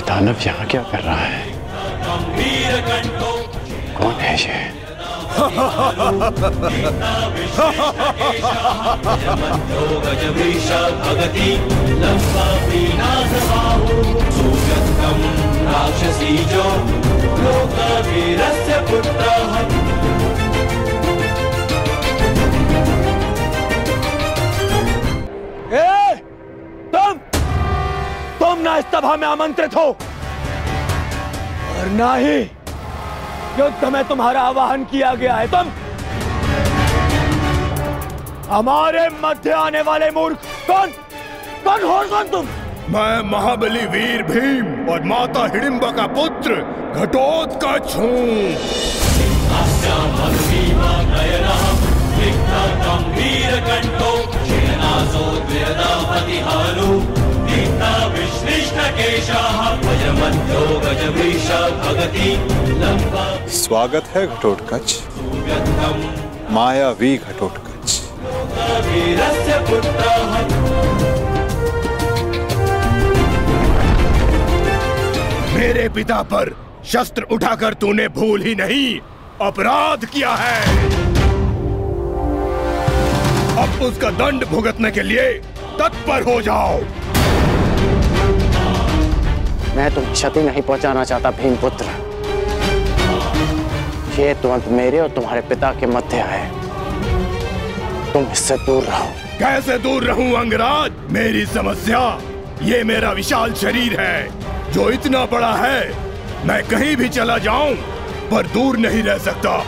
दानव यहाँ क्या कर रहा है? कौन है ये? तुम ना इस सभा में आमंत्रित हो और ना ही युद्ध में तुम्हारा आवाहन किया गया है। तुम हमारे मध्य आने वाले मूर्ख कौन हो? कौन तुम? मैं महाबली वीर भीम और माता हिडिंबा का पुत्र घटोत्कच हूँ। स्वागत है घटोत्कच, मायावी घटोत्कच। मेरे पिता पर शस्त्र उठाकर तूने भूल ही नहीं अपराध किया है। अब उसका दंड भुगतने के लिए तत्पर हो जाओ। मैं तुम्हें क्षति नहीं पहुंचाना चाहता भीमपुत्र। ये तुरंत मेरे और तुम्हारे पिता के मध्य है। तुम इससे दूर रहो। कैसे दूर रहूं अंगराज? मेरी समस्या ये मेरा विशाल शरीर है जो इतना बड़ा है मैं कहीं भी चला जाऊं पर दूर नहीं रह सकता।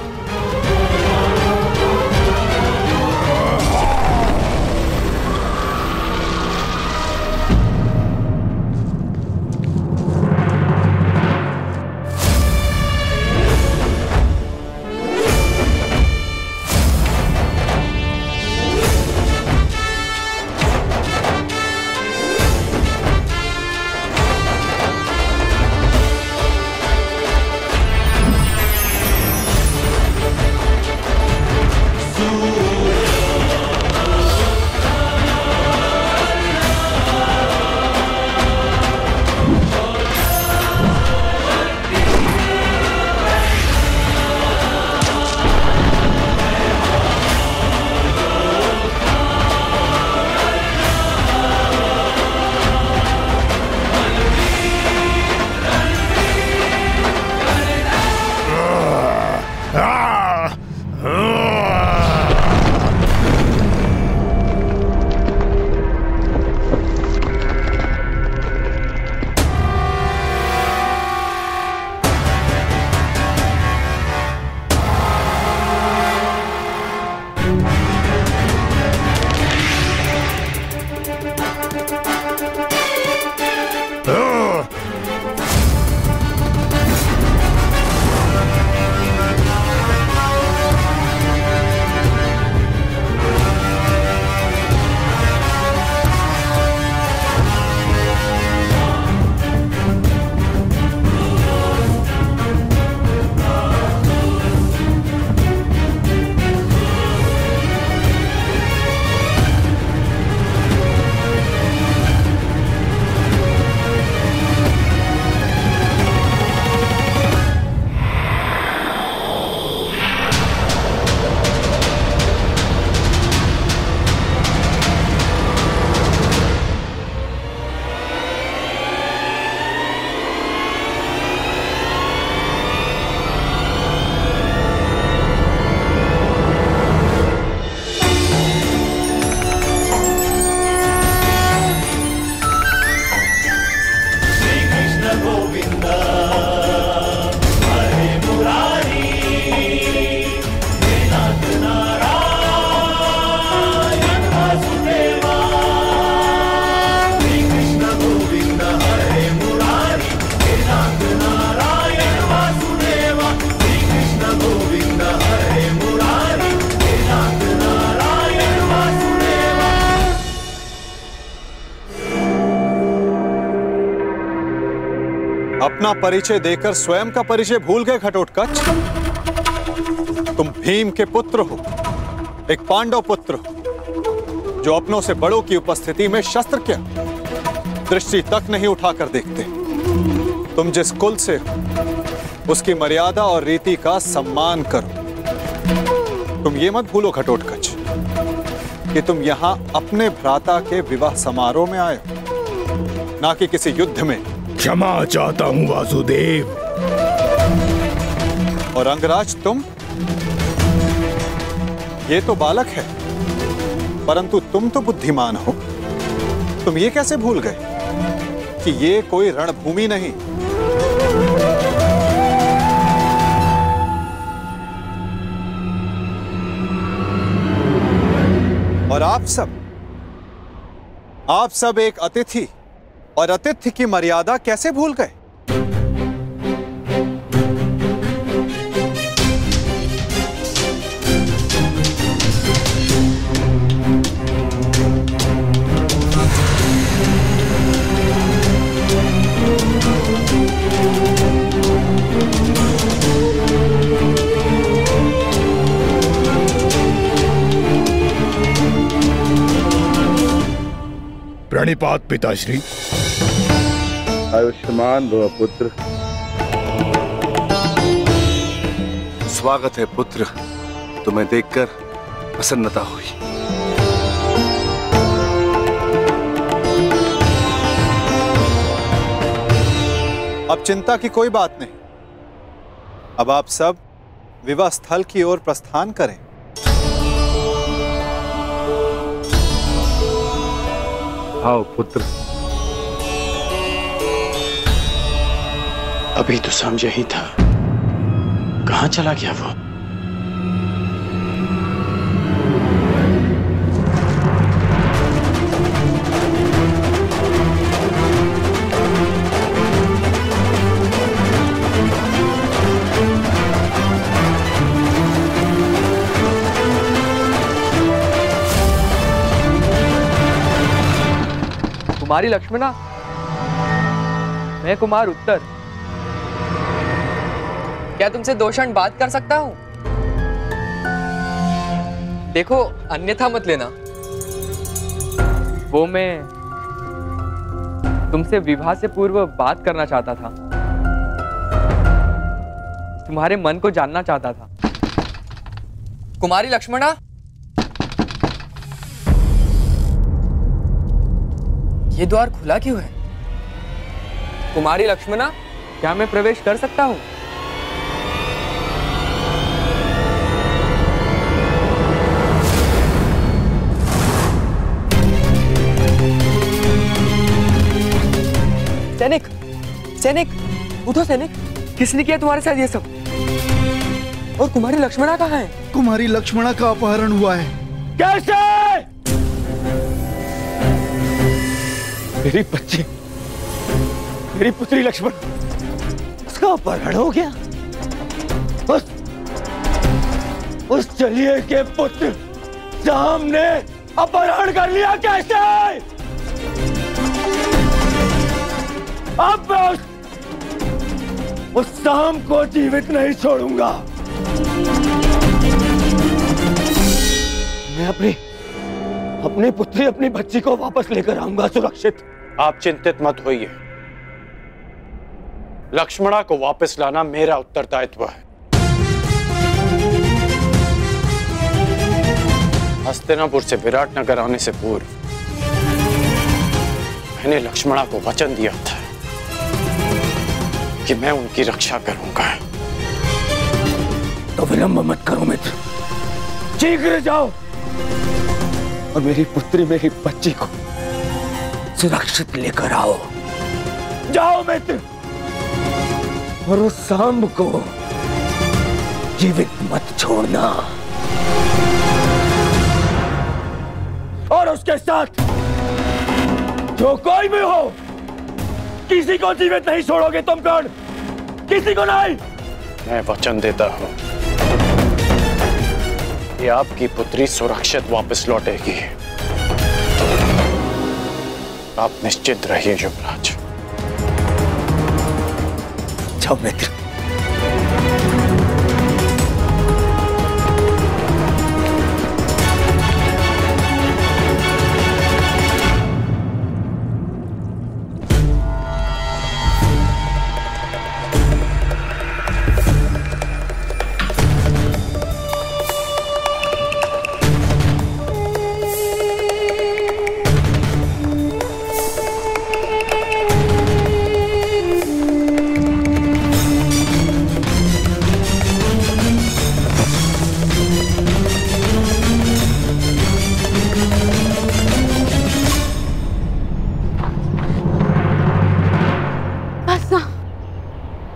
अपना परिचय देकर स्वयं का परिचय भूल गए घटोत्कच? तुम भीम के पुत्र हो, एक पांडव पुत्र हो जो अपनों से बड़ों की उपस्थिति में शस्त्र क्या दृष्टि तक नहीं उठाकर देखते। तुम जिस कुल से हो उसकी मर्यादा और रीति का सम्मान करो। तुम ये मत भूलो घटोत्कच कि तुम यहां अपने भ्राता के विवाह समारोह में आए हो, ना कि किसी युद्ध में। क्षमा चाहता हूं वासुदेव। और अंगराज तुम, ये तो बालक है, परंतु तुम तो बुद्धिमान हो। तुम ये कैसे भूल गए कि ये कोई रणभूमि नहीं, और आप सब एक अतिथि और अतिथि की मर्यादा कैसे भूल गए? प्रणिपात पिताश्री। आयुष्मान भव पुत्र। स्वागत है पुत्र, तुम्हें देखकर प्रसन्नता हुई। अब चिंता की कोई बात नहीं। अब आप सब विवाह स्थल की ओर प्रस्थान करें। आओ पुत्र। अभी तो समझ ही था, कहां चला गया वो? कुमारी लक्ष्मणा, मैं कुमार उत्तर। क्या तुमसे 2 क्षण बात कर सकता हूं? देखो, अन्यथा मत लेना। वो मैं तुमसे विवाह से पूर्व बात करना चाहता था, तुम्हारे मन को जानना चाहता था। कुमारी लक्ष्मणा, ये द्वार खुला क्यों है? कुमारी लक्ष्मणा, क्या मैं प्रवेश कर सकता हूं? सैनिक, सैनिक, उठो सैनिक। किसने किया तुम्हारे साथ ये सब? और कुमारी लक्ष्मणा कहाँ है? कुमारी लक्ष्मणा का अपहरण हुआ है। कैसे? मेरी बच्ची, मेरी पुत्री लक्ष्मण, उसका अपहरण हो गया। उस चलिए के पुत्र शाम ने अपहरण कर लिया। कैसे? अब मैं उस शाम को जीवित नहीं छोड़ूंगा। मैं अपनी पुत्री, अपनी बच्ची को वापस लेकर आऊंगा सुरक्षित। आप चिंतित मत होइए, लक्ष्मणा को वापस लाना मेरा उत्तरदायित्व है। हस्तिनापुर से विराटनगर आने से पूर्व मैंने लक्ष्मणा को वचन दिया था कि मैं उनकी रक्षा करूंगा। तो विलंब मत करो मित्र, शीघ्र जाओ और मेरी पुत्री, मेरी बच्ची को सुरक्षित लेकर आओ। जाओ मित्र, और उस सांब को जीवित मत छोड़ना। और उसके साथ जो कोई भी हो, किसी को जीवित नहीं छोड़ोगे तुम। कौन? किसी को नहीं। मैं वचन देता हूं कि आपकी पुत्री सुरक्षित वापस लौटेगी। आप निश्चित रहिए युवराज। जाओ मित्र।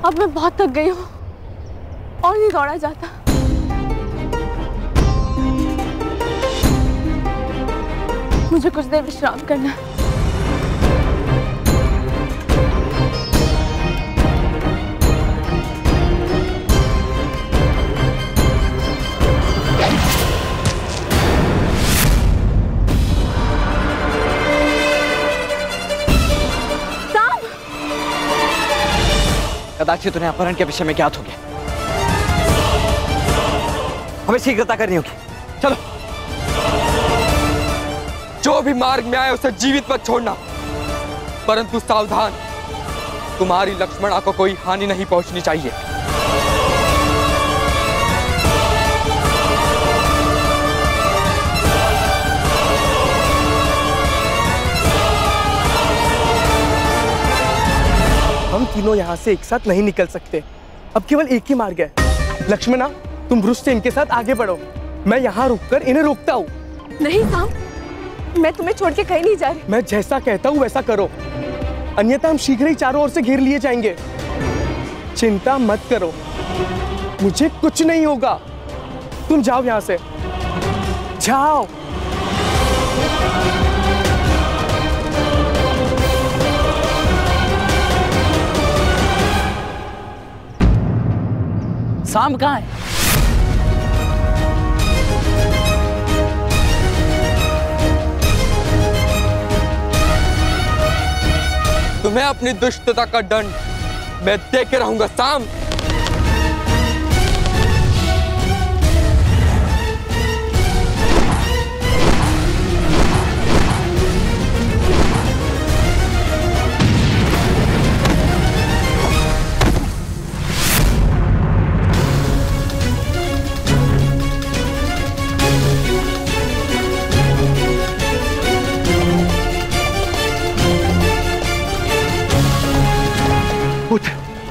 अब मैं बहुत थक गई हूँ और नहीं दौड़ा जाता। मुझे कुछ देर विश्राम करना है। कदाचित उन्हें अपहरण के विषय में ज्ञात हो गया। हमें शीघ्रता करनी होगी। चलो। जो भी मार्ग में आए उसे जीवित मत छोड़ना, परंतु सावधान, तुम्हारी लक्ष्मणा को कोई हानि नहीं पहुंचनी चाहिए। हम तीनों यहाँ से एक साथ नहीं निकल सकते। अब केवल एक ही मार्ग है। लक्ष्मणा, तुम ब्रुश से इनके साथ आगे बढ़ो, मैं यहाँ रुककर इन्हें रोकता हूँ। नहीं साम, मैं तुम्हें छोड़ के कहीं नहीं जा रही। मैं जैसा कहता हूँ वैसा करो, अन्यथा हम शीघ्र ही चारों ओर से घेर लिए जाएंगे। चिंता मत करो, मुझे कुछ नहीं होगा। तुम जाओ यहाँ से, जाओ। साम कहाँ है? तुम्हें अपनी दुष्टता का दंड मैं दे के रहूंगा साम।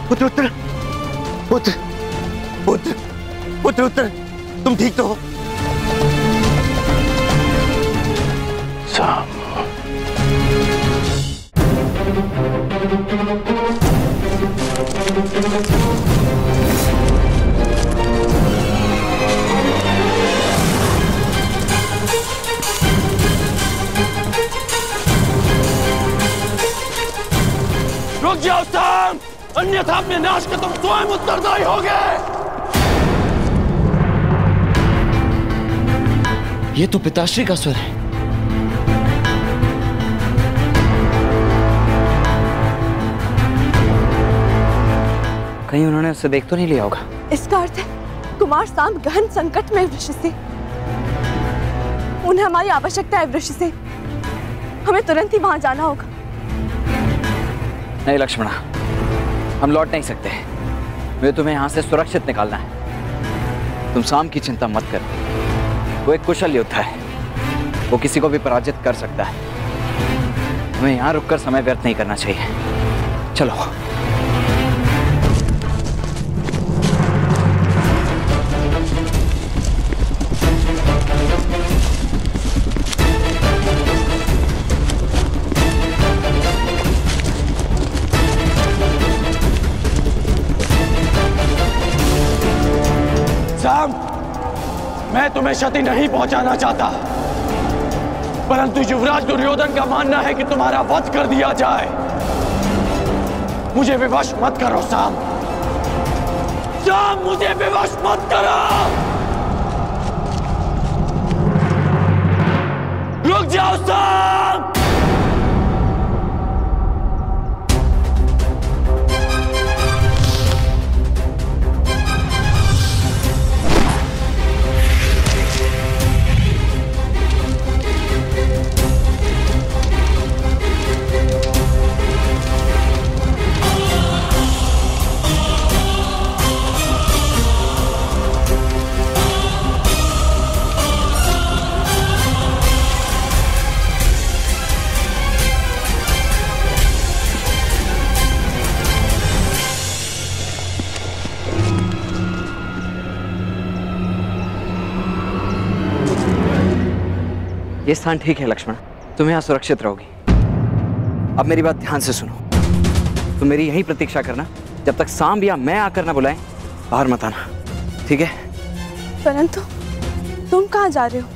पुत्र उत्तर, पुत्र पुत्र पुत्र उत्तर, तुम ठीक तो हो? साम, रुक जाओ साम, अन्यथा अपने नाश के तुम स्वयं उत्तरदायी होगे। ये तो पिताश्री का स्वर है। कहीं उन्होंने उसे देख तो नहीं लिया होगा। इसका अर्थ है कुमार साम गहन संकट में वृक्ष से। उन्हें हमारी आवश्यकता है वृक्ष से। हमें तुरंत ही वहां जाना होगा। नहीं लक्ष्मणा, हम लौट नहीं सकते। वे तुम्हें यहाँ से सुरक्षित निकालना है। तुम साम की चिंता मत कर, वो एक कुशल योद्धा है, वो किसी को भी पराजित कर सकता है। हमें यहाँ रुककर समय व्यर्थ नहीं करना चाहिए। चलो। साम, मैं तुम्हें क्षति नहीं पहुंचाना चाहता, परंतु युवराज दुर्योधन का मानना है कि तुम्हारा वध कर दिया जाए। मुझे विवश मत करो साम, साम मुझे विवश मत करो। रुक जाओ साम। ये स्थान ठीक है लक्ष्मण, तुम यहाँ सुरक्षित रहोगी। अब मेरी बात ध्यान से सुनो। तुम मेरी यही प्रतीक्षा करना जब तक सांब या मैं आकर ना बुलाएं, बाहर मत आना, ठीक है? परंतु तुम कहाँ जा रहे हो?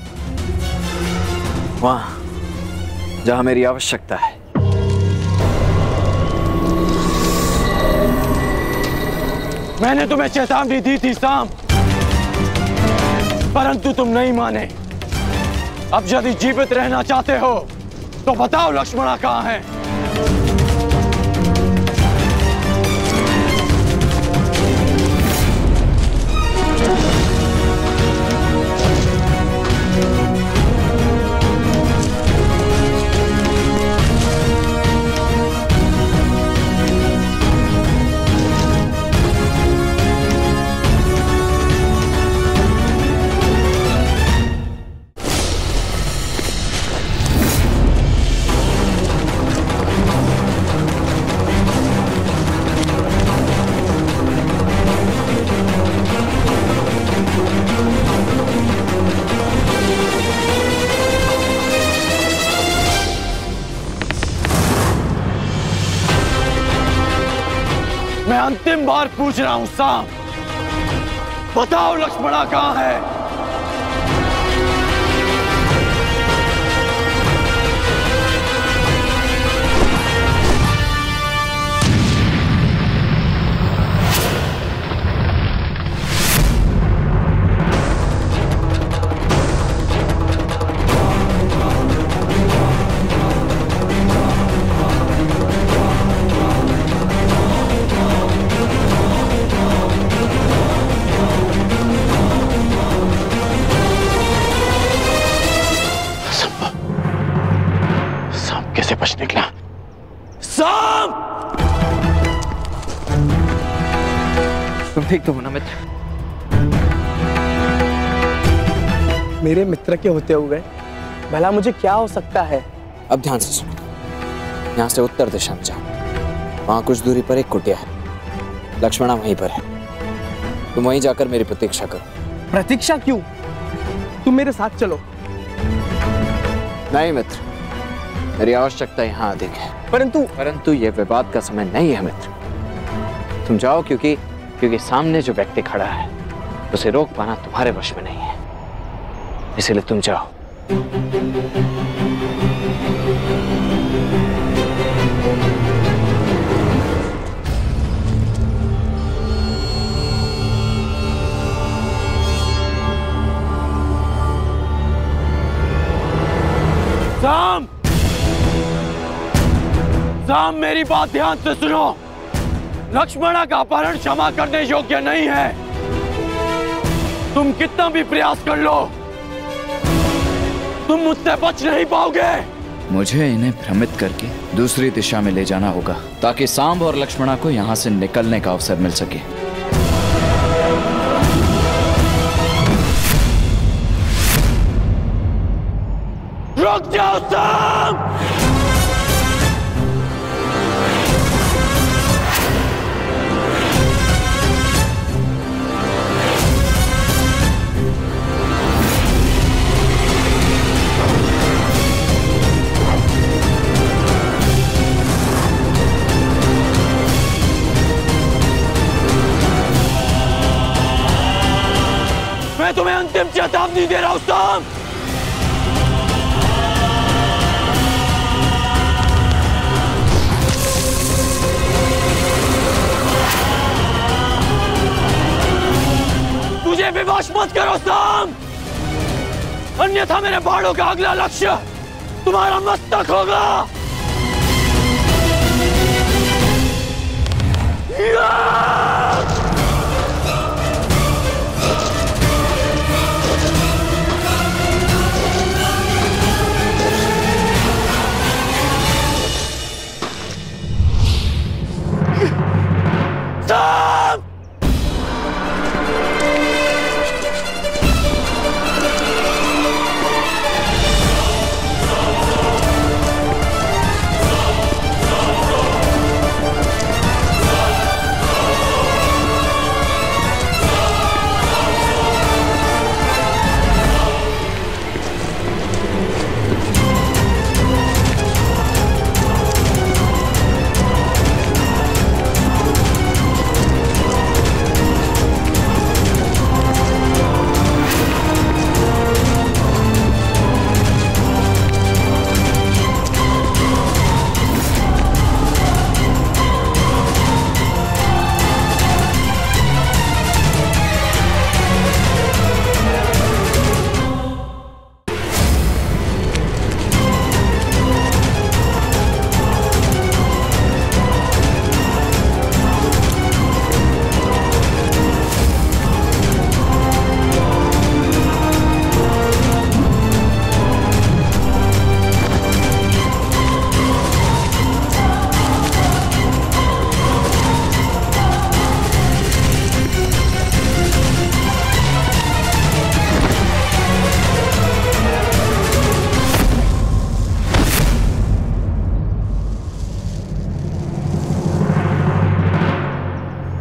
वहां जहां मेरी आवश्यकता है। मैंने तुम्हें चेतावनी दी थी सांब, परंतु तुम नहीं माने। अब यदि जीवित रहना चाहते हो तो बताओ लक्ष्मणा कहाँ है? मैं अंतिम बार पूछ रहा हूं सांब, बताओ लक्ष्मणा कहाँ है? कैसे बच निकला? सांब! तुम ठीक तो हो ना मित्र? मेरे मित्र के होते हुए भला मुझे क्या हो सकता है? अब ध्यान से सुनो। यहाँ से उत्तर दिशा में जाओ, वहां कुछ दूरी पर एक कुटिया है, लक्ष्मणा वहीं पर है। तुम वहीं जाकर मेरी प्रतीक्षा करो। प्रतीक्षा क्यों? तुम मेरे साथ चलो। नहीं मित्र, मेरी आवश्यकता यहाँ अधिक है। परंतु यह विवाद का समय नहीं है मित्र। तुम जाओ, क्योंकि सामने जो व्यक्ति खड़ा है उसे रोक पाना तुम्हारे वश में नहीं है, इसलिए तुम जाओ। सांब! सांब, मेरी बात ध्यान से सुनो। लक्ष्मणा का अपहरण क्षमा करने योग्य नहीं है। तुम कितना भी प्रयास कर लो, तुम मुझसे बच नहीं पाओगे। मुझे इन्हें भ्रमित करके दूसरी दिशा में ले जाना होगा, ताकि सांब और लक्ष्मणा को यहाँ से निकलने का अवसर मिल सके। रुक जाओ सांब! मैं तुम्हें अंतिम चेतावनी दे रहा हूं सांब। मुझे विवश मत करो सांब, अन्यथा मेरे बाणों का अगला लक्ष्य तुम्हारा मस्तक होगा। सांब!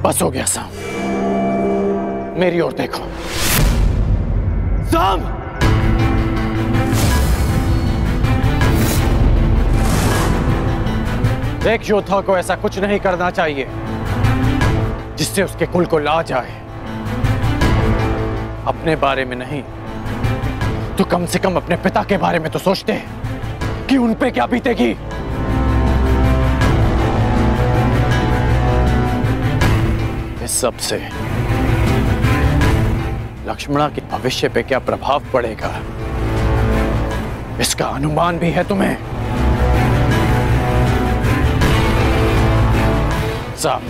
बस हो गया साम, मेरी ओर देखो। साम, एक योद्धा को ऐसा कुछ नहीं करना चाहिए जिससे उसके कुल को लाज आए। अपने बारे में नहीं तो कम से कम अपने पिता के बारे में तो सोचते हैं कि उन पे क्या बीतेगी। इस सब से लक्ष्मणा के भविष्य पे क्या प्रभाव पड़ेगा, इसका अनुमान भी है तुम्हें? साहब,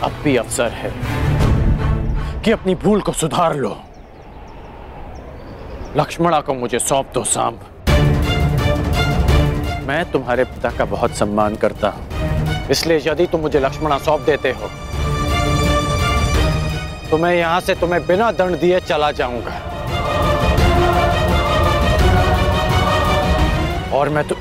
अब भी अवसर है कि अपनी भूल को सुधार लो। लक्ष्मणा को मुझे सौंप दो सांब। मैं तुम्हारे पिता का बहुत सम्मान करता हूं, इसलिए यदि तुम मुझे लक्ष्मणा सौंप देते हो तो मैं यहां से तुम्हें बिना दंड दिए चला जाऊंगा। और मैं तो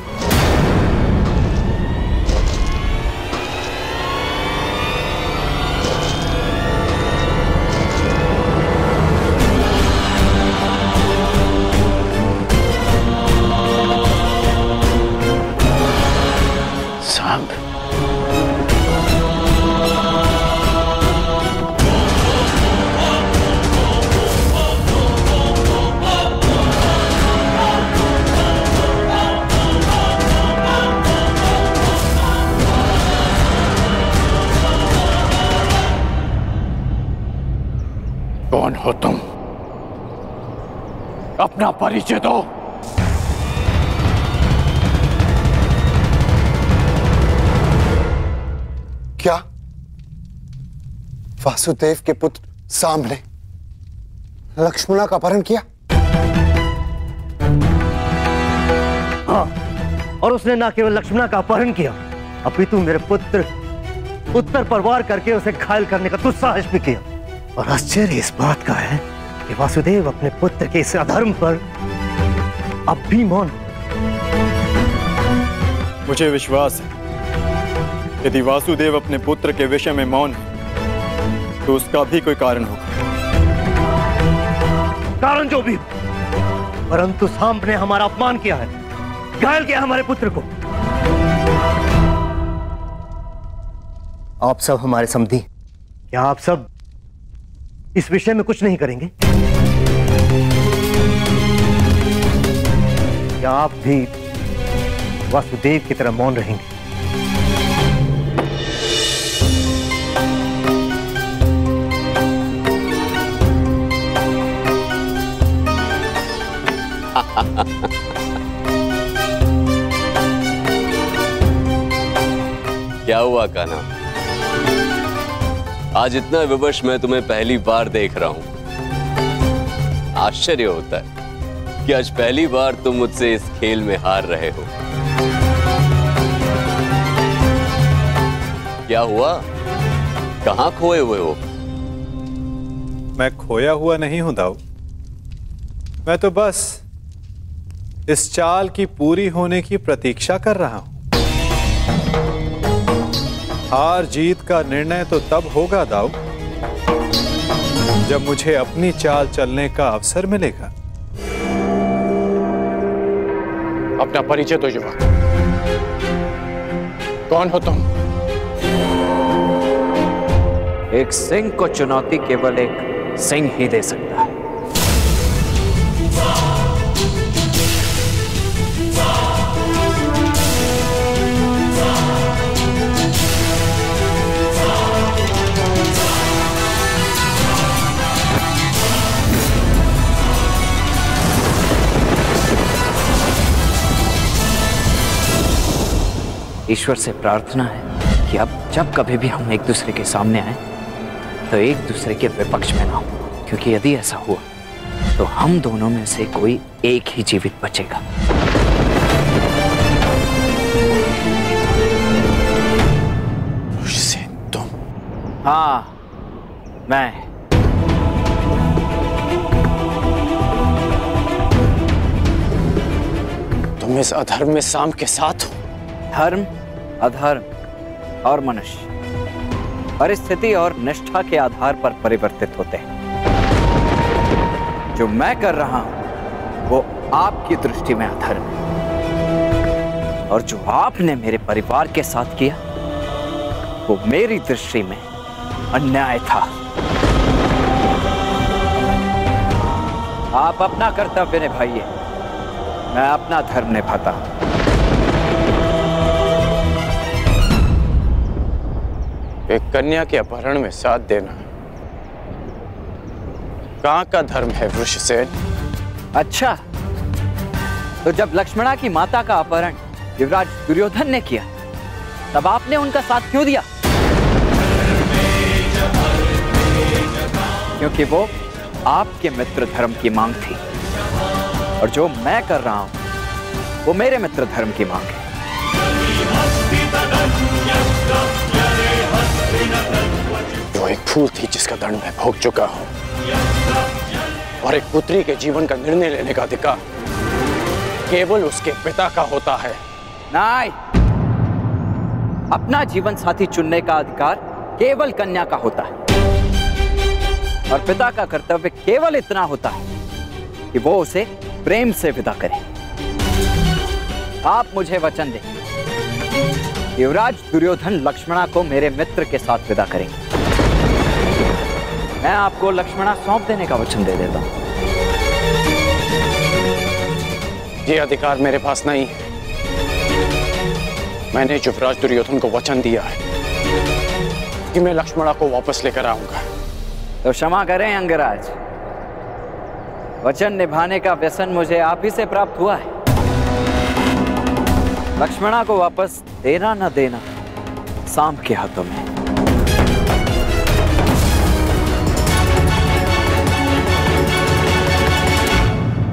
कौन हो तुम? अपना परिचय दो। क्या वासुदेव के पुत्र सांब ने लक्ष्मणा का अपहरण किया? हाँ, और उसने ना केवल लक्ष्मणा का अपहरण किया, अपितु मेरे पुत्र उत्तर पर वार करके उसे घायल करने का दुस्साहस भी किया। और आश्चर्य इस बात का है कि वासुदेव अपने पुत्र के इस अधर्म पर अब भी मौन। मुझे विश्वास है यदि वासुदेव अपने पुत्र के विषय में मौन है तो उसका भी कोई कारण होगा। कारण जो भी, परंतु सांब ने हमारा अपमान किया है, घायल किया हमारे पुत्र को। आप सब हमारे समधी, क्या आप सब इस विषय में कुछ नहीं करेंगे? क्या आप भी वासुदेव की तरह मौन रहेंगे? क्या हुआ कान्हा? आज इतना विवश मैं तुम्हें पहली बार देख रहा हूं। आश्चर्य होता है कि आज पहली बार तुम मुझसे इस खेल में हार रहे हो। क्या हुआ? कहां खोए हुए हो? मैं खोया हुआ नहीं हूं दाऊ, मैं तो बस इस चाल की पूरी होने की प्रतीक्षा कर रहा हूं। हार जीत का निर्णय तो तब होगा दाऊ जब मुझे अपनी चाल चलने का अवसर मिलेगा। अपना परिचय दो युवक, कौन हो तुम? एक सिंह को चुनौती केवल एक सिंह ही दे सकता है। ईश्वर से प्रार्थना है कि अब जब कभी भी हम एक दूसरे के सामने आए तो एक दूसरे के विपक्ष में ना हो, क्योंकि यदि ऐसा हुआ तो हम दोनों में से कोई एक ही जीवित बचेगा। तुम? हाँ, मैं। तुम इस अधर्म में सांब के साथ हो? धर्म, अधर्म और मनुष्य परिस्थिति और निष्ठा के आधार पर परिवर्तित होते हैं। जो मैं कर रहा हूं वो आपकी दृष्टि में अधर्म है, और जो आपने मेरे परिवार के साथ किया वो मेरी दृष्टि में अन्याय था। आप अपना कर्तव्य निभाइए, मैं अपना धर्म निभाता हूं। एक कन्या के अपहरण में साथ देना कहाँ का धर्म है वृषसेन? अच्छा, तो जब लक्ष्मणा की माता का अपहरण युवराज दुर्योधन ने किया तब आपने उनका साथ क्यों दिया? क्योंकि वो आपके मित्र धर्म की मांग थी, और जो मैं कर रहा हूं वो मेरे मित्र धर्म की मांग है। जो एक फूल थी जिसका दंड मैं भोग चुका हूं, और एक पुत्री के जीवन का निर्णय लेने का अधिकार केवल उसके पिता का होता है। नहीं, अपना जीवन साथी चुनने का अधिकार केवल कन्या का होता है, और पिता का कर्तव्य केवल इतना होता है कि वो उसे प्रेम से विदा करे। आप मुझे वचन दें, युवराज दुर्योधन लक्ष्मणा को मेरे मित्र के साथ विदा करेंगे। मैं आपको लक्ष्मणा सौंप देने का वचन दे देता हूं। ये अधिकार मेरे पास नहीं है। मैंने युवराज दुर्योधन को वचन दिया है कि मैं लक्ष्मणा को वापस लेकर आऊंगा। तो क्षमा करें अंगराज, वचन निभाने का व्यसन मुझे आप ही से प्राप्त हुआ है। लक्ष्मणा को वापस देना न देना सांब के हाथों में।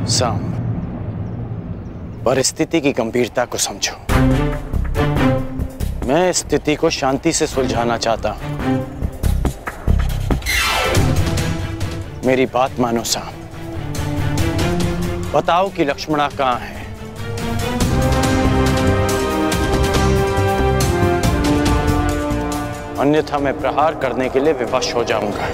सांब, परिस्थिति की गंभीरता को समझो। मैं स्थिति को शांति से सुलझाना चाहता हूं। मेरी बात मानो सांब, बताओ कि लक्ष्मणा कहां है? अन्यथा मैं प्रहार करने के लिए विवश हो जाऊंगा।